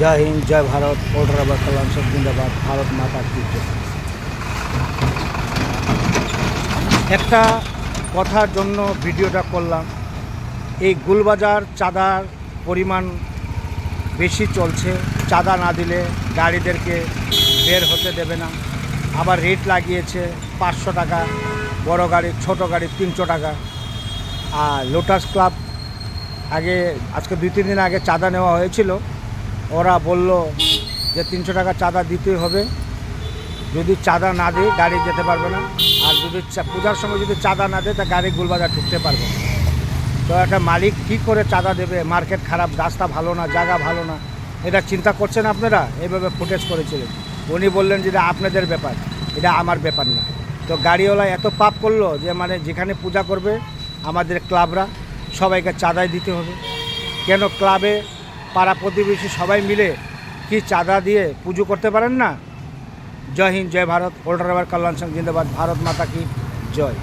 জয় হিন্দ, জয় Bharat, old rubber কল্যাণ সব জিন্দাবাদ, ভারত মাতা কি জয়। একটা কথার জন্য ভিডিওটা করলাম। এই গুলবাজার চাঁদার পরিমাণ বেশি চলছে। চাঁদা না দিলে গাড়িদেরকে বের হতে দেবে না। আবার রেট লাগিয়েছে 500 টাকা বড় গাড়ি, ছোট গাড়ি 300 টাকা। আর লোটাস ক্লাব আজকে 2-3 দিন আগে চাঁদা নেওয়া হয়েছিল। ওরা বলল যে 300 টাকা চাঁদা দিতে হবে, যদি চাঁদা না দেয় গাড়ি যেতে পারবে না। আর যদি পূজার সময় যদি চাঁদা না দেয় তা গাড়ি গুলবাজার ঢুকতে পারবে না। তো একটা মালিক কী করে চাঁদা দেবে? মার্কেট খারাপ, রাস্তা ভালো না, জায়গা ভালো না, এটা চিন্তা করছেন আপনারা? এইভাবে ফুটেজ করেছিলেন। উনি বললেন যে এটা আপনাদের ব্যাপার, এটা আমার ব্যাপার না। তো গাড়িওয়ালা এত পাপ করলো যে যেখানে পূজা করবে আমাদের ক্লাবরা সবাইকে চাঁদাই দিতে হবে। কেন ক্লাবে পাড়া প্রতিবেশী সবাই মিলে কি চাঁদা দিয়ে পুজো করতে পারেন না? জয় হিন্দ, জয় ভারত, ওল্ড রাবার কল্যাণ সংঘ জিন্দাবাদ, ভারত মাতা কি জয়।